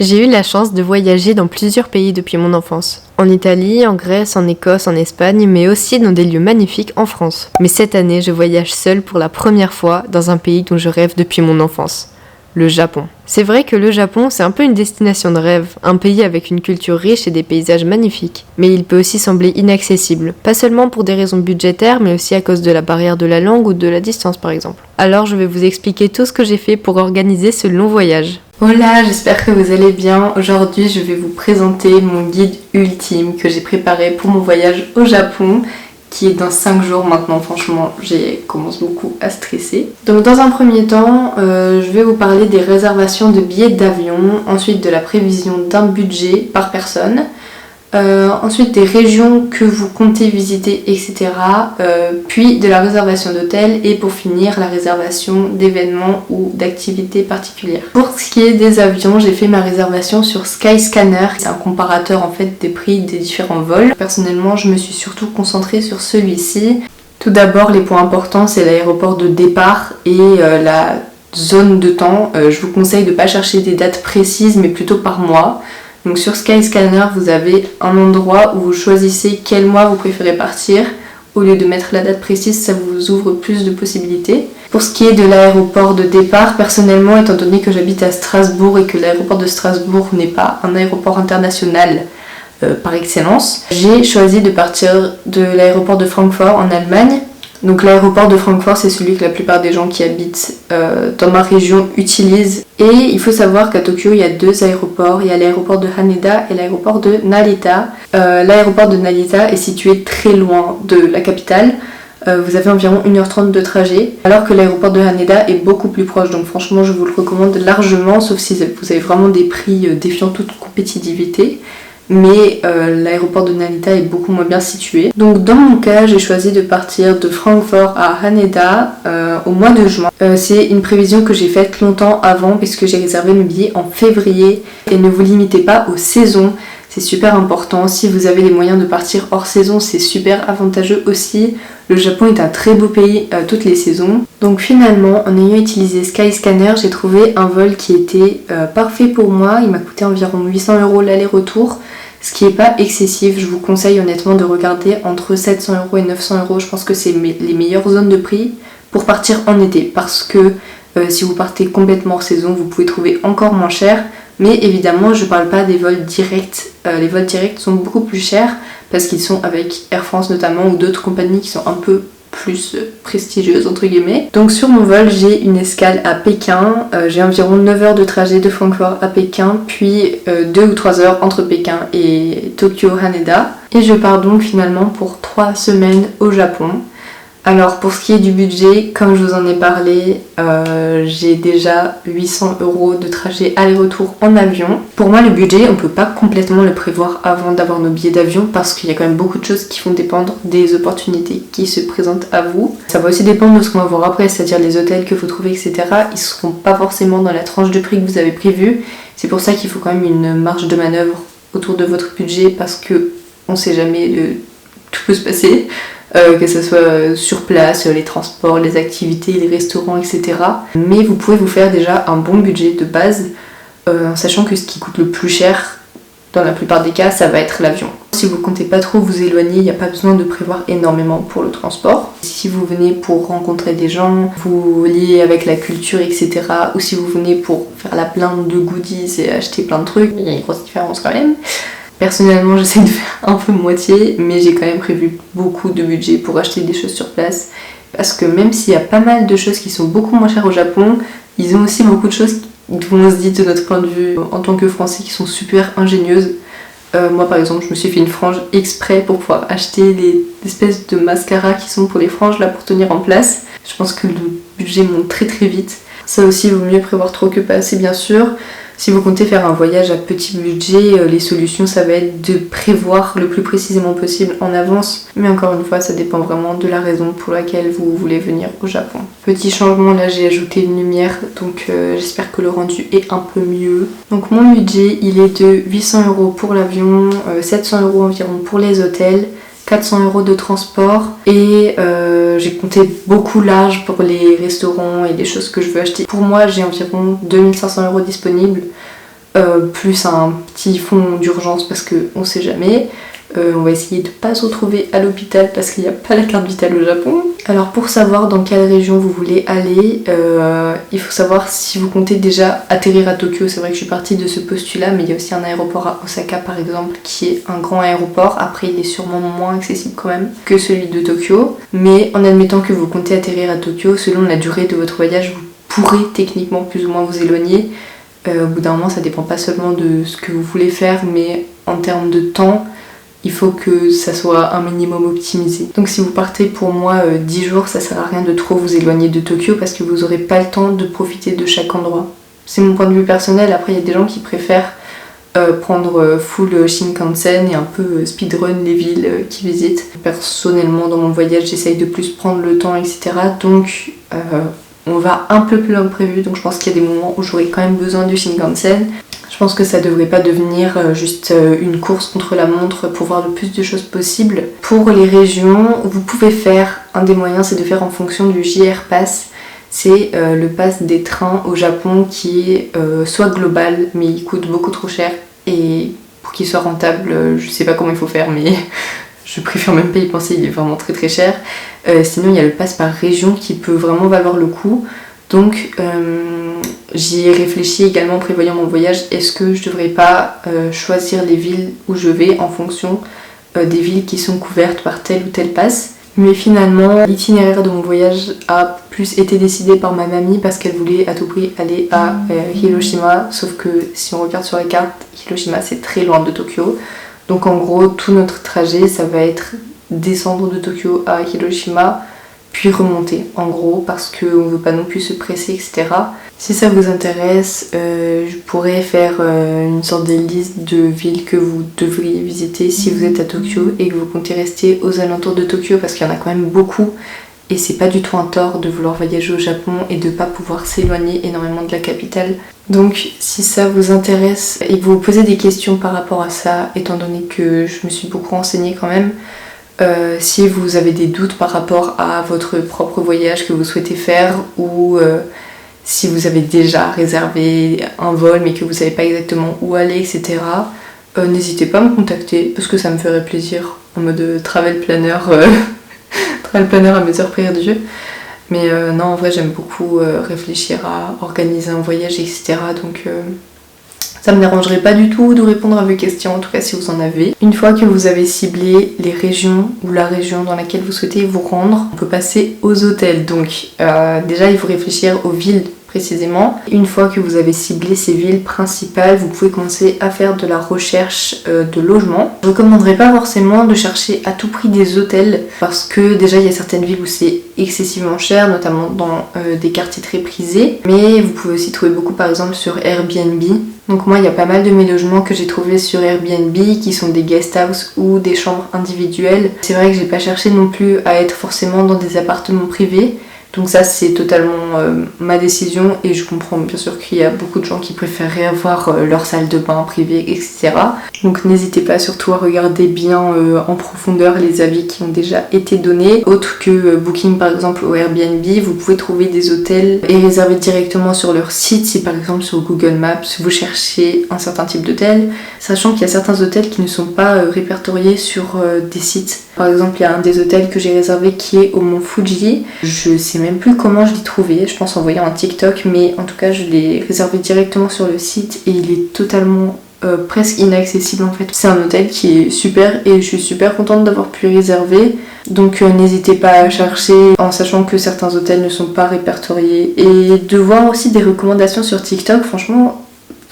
J'ai eu la chance de voyager dans plusieurs pays depuis mon enfance. En Italie, en Grèce, en Écosse, en Espagne, mais aussi dans des lieux magnifiques en France. Mais cette année, je voyage seule pour la première fois dans un pays dont je rêve depuis mon enfance. Le Japon. C'est vrai que le Japon, c'est un peu une destination de rêve, un pays avec une culture riche et des paysages magnifiques. Mais il peut aussi sembler inaccessible, pas seulement pour des raisons budgétaires, mais aussi à cause de la barrière de la langue ou de la distance par exemple. Alors je vais vous expliquer tout ce que j'ai fait pour organiser ce long voyage. Hola, j'espère que vous allez bien. Aujourd'hui, je vais vous présenter mon guide ultime que j'ai préparé pour mon voyage au Japon, qui est dans 5 jours maintenant. Franchement, j'ai commence beaucoup à stresser. Donc dans un premier temps, je vais vous parler des réservations de billets d'avion, ensuite de la prévision d'un budget par personne, ensuite des régions que vous comptez visiter, etc. Puis de la réservation d'hôtel et pour finir la réservation d'événements ou d'activités particulières. Pour ce qui est des avions, j'ai fait ma réservation sur Skyscanner. C'est un comparateur en fait des prix des différents vols. Personnellement, je me suis surtout concentrée sur celui-ci. Tout d'abord, les points importants, c'est l'aéroport de départ et la zone de temps. Je vous conseille de ne pas chercher des dates précises, mais plutôt par mois. Donc sur Skyscanner, vous avez un endroit où vous choisissez quel mois vous préférez partir. Au lieu de mettre la date précise, ça vous ouvre plus de possibilités. Pour ce qui est de l'aéroport de départ, personnellement, étant donné que j'habite à Strasbourg et que l'aéroport de Strasbourg n'est pas un aéroport international par excellence, j'ai choisi de partir de l'aéroport de Francfort en Allemagne. Donc l'aéroport de Francfort, c'est celui que la plupart des gens qui habitent dans ma région utilisent. Et il faut savoir qu'à Tokyo, il y a 2 aéroports. Il y a l'aéroport de Haneda et l'aéroport de Narita. L'aéroport de Narita est situé très loin de la capitale. Vous avez environ 1h30 de trajet, alors que l'aéroport de Haneda est beaucoup plus proche. Donc franchement, je vous le recommande largement, sauf si vous avez vraiment des prix défiant toute compétitivité. Mais l'aéroport de Narita est beaucoup moins bien situé. Donc dans mon cas, j'ai choisi de partir de Francfort à Haneda au mois de juin. C'est une prévision que j'ai faite longtemps avant puisque j'ai réservé mes billets en février. Et ne vous limitez pas aux saisons, c'est super important. Si vous avez les moyens de partir hors saison, c'est super avantageux aussi. Le Japon est un très beau pays à toutes les saisons. Donc finalement, en ayant utilisé Skyscanner, j'ai trouvé un vol qui était parfait pour moi. Il m'a coûté environ 800 € l'aller-retour, ce qui n'est pas excessif. Je vous conseille honnêtement de regarder entre 700 € et 900 €. Je pense que c'est les meilleures zones de prix pour partir en été, parce que si vous partez complètement hors saison, vous pouvez trouver encore moins cher. Mais évidemment, je ne parle pas des vols directs. Les vols directs sont beaucoup plus chers parce qu'ils sont avec Air France notamment ou d'autres compagnies qui sont un peu plus prestigieuses entre guillemets. Donc sur mon vol, j'ai une escale à Pékin. J'ai environ 9 heures de trajet de Francfort à Pékin, puis 2 ou 3 heures entre Pékin et Tokyo Haneda. Et je pars donc finalement pour 3 semaines au Japon. Alors pour ce qui est du budget, comme je vous en ai parlé, j'ai déjà 800 € de trajet aller-retour en avion. Pour moi le budget, on ne peut pas complètement le prévoir avant d'avoir nos billets d'avion parce qu'il y a quand même beaucoup de choses qui vont dépendre des opportunités qui se présentent à vous. Ça va aussi dépendre de ce qu'on va voir après, c'est-à-dire les hôtels que vous trouvez, etc. Ils ne seront pas forcément dans la tranche de prix que vous avez prévue. C'est pour ça qu'il faut quand même une marge de manœuvre autour de votre budget parce que on ne sait jamais, tout peut se passer. Que ce soit sur place, les transports, les activités, les restaurants, etc. Mais vous pouvez vous faire déjà un bon budget de base, en sachant que ce qui coûte le plus cher, dans la plupart des cas, ça va être l'avion. Si vous comptez pas trop vous éloigner, il n'y a pas besoin de prévoir énormément pour le transport. Si vous venez pour rencontrer des gens, vous lier avec la culture, etc. Ou si vous venez pour faire la plainte de goodies et acheter plein de trucs, il y a une grosse différence quand même. Personnellement, j'essaie de faire un peu moitié, mais j'ai quand même prévu beaucoup de budget pour acheter des choses sur place. Parce que même s'il y a pas mal de choses qui sont beaucoup moins chères au Japon, ils ont aussi beaucoup de choses dont on se dit de notre point de vue en tant que Français qui sont super ingénieuses. Moi par exemple, je me suis fait une frange exprès pour pouvoir acheter les espèces de mascaras qui sont pour les franges là pour tenir en place. Je pense que le budget monte très très vite. Ça aussi, il vaut mieux prévoir trop que pas assez bien sûr. Si vous comptez faire un voyage à petit budget, les solutions ça va être de prévoir le plus précisément possible en avance. Mais encore une fois, ça dépend vraiment de la raison pour laquelle vous voulez venir au Japon. Petit changement, là j'ai ajouté une lumière, donc j'espère que le rendu est un peu mieux. Donc mon budget, il est de 800 € pour l'avion, 700 € environ pour les hôtels, 400 € de transport et j'ai compté beaucoup large pour les restaurants et les choses que je veux acheter. Pour moi, j'ai environ 2500 € disponibles. plus un petit fonds d'urgence parce qu'on sait jamais. On va essayer de pas se retrouver à l'hôpital parce qu'il n'y a pas la carte vitale au Japon. Alors pour savoir dans quelle région vous voulez aller, il faut savoir si vous comptez déjà atterrir à Tokyo. C'est vrai que je suis partie de ce postulat, mais il y a aussi un aéroport à Osaka par exemple qui est un grand aéroport. Après il est sûrement moins accessible quand même que celui de Tokyo. Mais en admettant que vous comptez atterrir à Tokyo, selon la durée de votre voyage, vous pourrez techniquement plus ou moins vous éloigner. Au bout d'un moment ça dépend pas seulement de ce que vous voulez faire, mais en termes de temps, il faut que ça soit un minimum optimisé. Donc si vous partez pour moi 10 jours, ça sert à rien de trop vous éloigner de Tokyo parce que vous n'aurez pas le temps de profiter de chaque endroit. C'est mon point de vue personnel, après il y a des gens qui préfèrent prendre full Shinkansen et un peu speedrun les villes qu'ils visitent. Personnellement dans mon voyage j'essaye de plus prendre le temps, etc. Donc on va un peu plus loin que prévu, donc je pense qu'il y a des moments où j'aurai quand même besoin du Shinkansen. Je pense que ça devrait pas devenir juste une course contre la montre pour voir le plus de choses possible. Pour les régions, vous pouvez faire, un des moyens c'est de faire en fonction du JR Pass. C'est le pass des trains au Japon qui est soit global mais il coûte beaucoup trop cher et pour qu'il soit rentable, je sais pas comment il faut faire mais je préfère même pas y penser, il est vraiment très très cher. Sinon il y a le pass par région qui peut vraiment valoir le coup. Donc j'y ai réfléchi également en prévoyant mon voyage. Est-ce que je devrais pas choisir les villes où je vais en fonction des villes qui sont couvertes par tel ou tel pass? Mais finalement, l'itinéraire de mon voyage a plus été décidé par ma mamie parce qu'elle voulait à tout prix aller à Hiroshima. Sauf que si on regarde sur la carte, Hiroshima c'est très loin de Tokyo. Donc en gros, tout notre trajet, ça va être descendre de Tokyo à Hiroshima, puis remonter en gros parce qu'on ne veut pas non plus se presser, etc. Si ça vous intéresse, je pourrais faire une sorte de liste de villes que vous devriez visiter si vous êtes à Tokyo et que vous comptez rester aux alentours de Tokyo parce qu'il y en a quand même beaucoup et c'est pas du tout un tort de vouloir voyager au Japon et de pas pouvoir s'éloigner énormément de la capitale. Donc si ça vous intéresse et que vous vous posez des questions par rapport à ça, étant donné que je me suis beaucoup renseignée quand même, si vous avez des doutes par rapport à votre propre voyage que vous souhaitez faire ou si vous avez déjà réservé un vol mais que vous savez pas exactement où aller, etc., n'hésitez pas à me contacter parce que ça me ferait plaisir en mode travel planner, travel planner à mes heures perdues. Mais non, en vrai j'aime beaucoup réfléchir à organiser un voyage, etc. Donc ça me dérangerait pas du tout de répondre à vos questions, en tout cas si vous en avez. Une fois que vous avez ciblé les régions ou la région dans laquelle vous souhaitez vous rendre, on peut passer aux hôtels. Donc déjà il faut réfléchir aux villes précisément. Une fois que vous avez ciblé ces villes principales, vous pouvez commencer à faire de la recherche de logement. Je ne recommanderais pas forcément de chercher à tout prix des hôtels parce que déjà il y a certaines villes où c'est excessivement cher, notamment dans des quartiers très prisés. Mais vous pouvez aussi trouver beaucoup par exemple sur Airbnb. Donc moi il y a pas mal de mes logements que j'ai trouvés sur Airbnb qui sont des guest house ou des chambres individuelles. C'est vrai que j'ai pas cherché non plus à être forcément dans des appartements privés. Donc ça c'est totalement ma décision et je comprends bien sûr qu'il y a beaucoup de gens qui préféreraient avoir leur salle de bain privée, etc. Donc n'hésitez pas surtout à regarder bien en profondeur les avis qui ont déjà été donnés. Autre que Booking par exemple ou Airbnb, vous pouvez trouver des hôtels et réserver directement sur leur site si par exemple sur Google Maps vous cherchez un certain type d'hôtel, sachant qu'il y a certains hôtels qui ne sont pas répertoriés sur des sites. Par exemple il y a un des hôtels que j'ai réservé qui est au mont Fuji. Je sais même plus comment je l'ai trouvé, je pense en voyant un TikTok, mais en tout cas je l'ai réservé directement sur le site et il est totalement presque inaccessible en fait. C'est un hôtel qui est super et je suis super contente d'avoir pu réserver. Donc n'hésitez pas à chercher en sachant que certains hôtels ne sont pas répertoriés et de voir aussi des recommandations sur TikTok, franchement.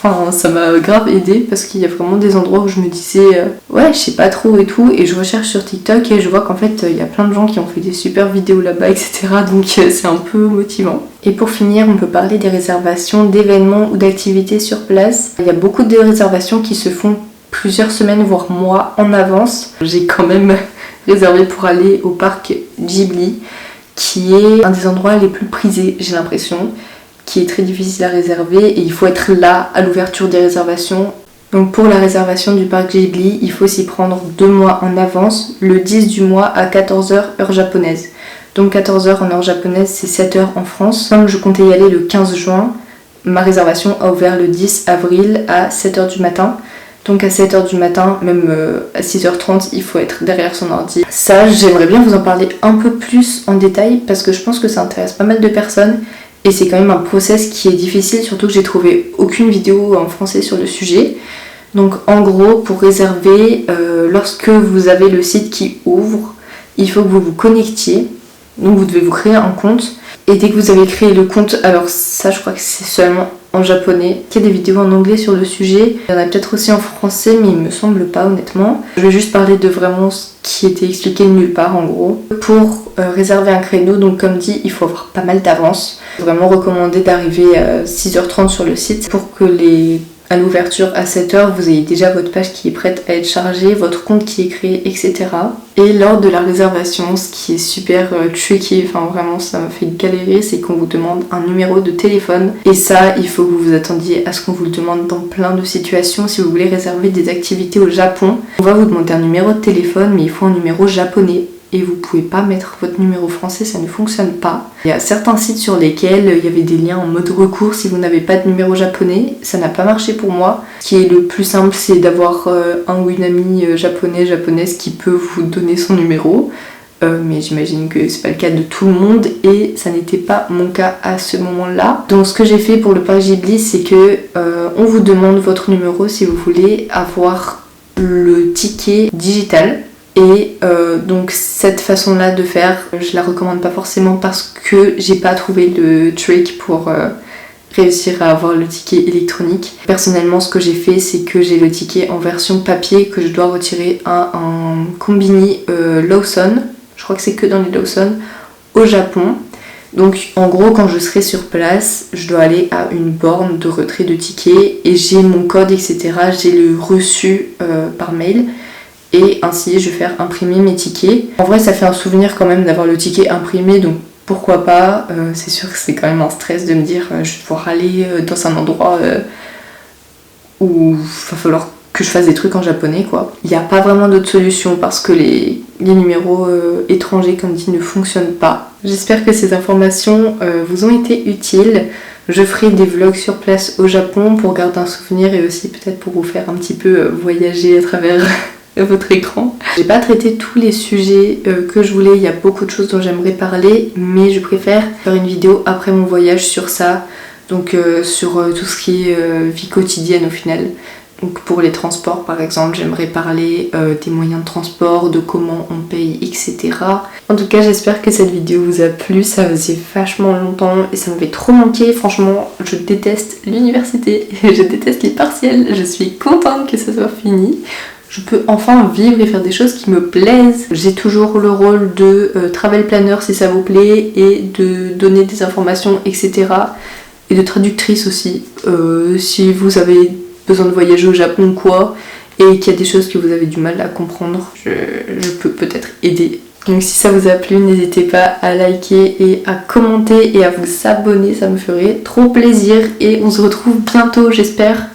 Enfin, ça m'a grave aidé parce qu'il y a vraiment des endroits où je me disais ouais, je sais pas trop et tout, et je recherche sur TikTok et je vois qu'en fait il y a plein de gens qui ont fait des super vidéos là-bas, etc. Donc c'est un peu motivant. Et pour finir, on peut parler des réservations d'événements ou d'activités sur place. Il y a beaucoup de réservations qui se font plusieurs semaines voire mois en avance. J'ai quand même réservé pour aller au parc Ghibli qui est un des endroits les plus prisés, j'ai l'impression, qui est très difficile à réserver et il faut être là à l'ouverture des réservations. Donc pour la réservation du parc Ghibli, il faut s'y prendre 2 mois en avance, le 10 du mois à 14h heure japonaise. Donc 14h en heure japonaise, c'est 7h en France. Comme je comptais y aller le 15 juin, ma réservation a ouvert le 10 avril à 7h du matin. Donc à 7h du matin, même à 6h30, il faut être derrière son ordi. Ça, j'aimerais bien vous en parler un peu plus en détail parce que je pense que ça intéresse pas mal de personnes et c'est quand même un process qui est difficile, surtout que j'ai trouvé aucune vidéo en français sur le sujet. Donc en gros, pour réserver, lorsque vous avez le site qui ouvre, il faut que vous vous connectiez. Donc vous devez vous créer un compte. Et dès que vous avez créé le compte, alors ça je crois que c'est seulement en japonais. Il y a des vidéos en anglais sur le sujet. Il y en a peut-être aussi en français, mais il me semble pas honnêtement. Je vais juste parler de vraiment ce qui était expliqué nulle part en gros. Pour réserver un créneau, donc comme dit, il faut avoir pas mal d'avance. Vraiment recommandé d'arriver à 6h30 sur le site pour que à l'ouverture à 7h, vous ayez déjà votre page qui est prête à être chargée, votre compte qui est créé, etc. Et lors de la réservation, ce qui est super tricky, enfin vraiment ça m'a fait galérer, c'est qu'on vous demande un numéro de téléphone. Et ça, il faut que vous vous attendiez à ce qu'on vous le demande dans plein de situations. Si vous voulez réserver des activités au Japon, on va vous demander un numéro de téléphone, mais il faut un numéro japonais. Et vous pouvez pas mettre votre numéro français, ça ne fonctionne pas. Il y a certains sites sur lesquels il y avait des liens en mode recours si vous n'avez pas de numéro japonais. Ça n'a pas marché pour moi. Ce qui est le plus simple, c'est d'avoir un ou une amie japonaise qui peut vous donner son numéro. Mais j'imagine que c'est pas le cas de tout le monde et ça n'était pas mon cas à ce moment-là. Donc ce que j'ai fait pour le parc Ghibli, c'est que on vous demande votre numéro si vous voulez avoir le ticket digital. Et donc cette façon là de faire, je la recommande pas forcément parce que j'ai pas trouvé le trick pour réussir à avoir le ticket électronique. Personnellement ce que j'ai fait c'est que j'ai le ticket en version papier que je dois retirer à un combini Lawson, je crois que c'est que dans les Lawson au Japon. Donc en gros quand je serai sur place, je dois aller à une borne de retrait de tickets et j'ai mon code etc, j'ai le reçu par mail. Et ainsi je vais faire imprimer mes tickets. En vrai ça fait un souvenir quand même d'avoir le ticket imprimé, donc pourquoi pas. C'est sûr que c'est quand même un stress de me dire je vais devoir aller dans un endroit où il va falloir que je fasse des trucs en japonais quoi. Il n'y a pas vraiment d'autre solution parce que les numéros étrangers comme dit ne fonctionnent pas. J'espère que ces informations vous ont été utiles. Je ferai des vlogs sur place au Japon pour garder un souvenir et aussi peut-être pour vous faire un petit peu voyager à travers votre écran. J'ai pas traité tous les sujets que je voulais, il y a beaucoup de choses dont j'aimerais parler, mais je préfère faire une vidéo après mon voyage sur ça, donc sur tout ce qui est vie quotidienne au final. Donc pour les transports par exemple, j'aimerais parler des moyens de transport, de comment on paye, etc. En tout cas j'espère que cette vidéo vous a plu, ça faisait vachement longtemps et ça m'avait trop manqué. Franchement je déteste l'université, je déteste les partiels, je suis contente que ça soit fini. Je peux enfin vivre et faire des choses qui me plaisent. J'ai toujours le rôle de travel planner si ça vous plaît et de donner des informations, etc. Et de traductrice aussi. Si vous avez besoin de voyager au Japon ou quoi et qu'il y a des choses que vous avez du mal à comprendre, je peux peut-être aider. Donc si ça vous a plu, n'hésitez pas à liker et à commenter et à vous abonner, ça me ferait trop plaisir. Et on se retrouve bientôt j'espère